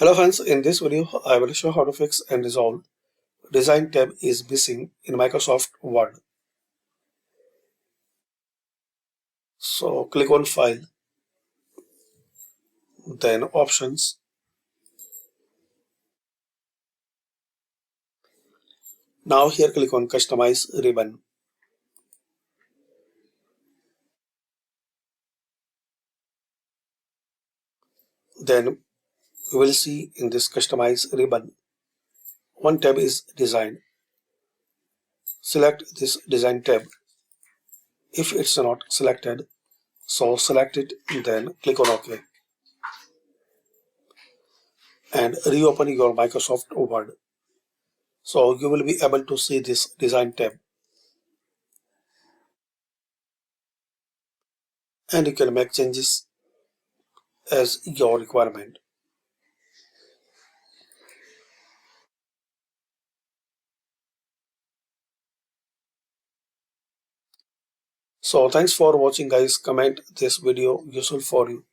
Hello friends, in this video I will show how to fix and resolve design tab is missing in Microsoft Word. So click on File, then Options. Now here click on Customize ribbon. Then you will see in this Customize ribbon, one tab is Design. Select this Design tab. If it's not selected, so select it, then click on OK. And reopen your Microsoft Word. So you will be able to see this Design tab. And you can make changes as your requirement. So thanks for watching guys. Comment this video useful for you.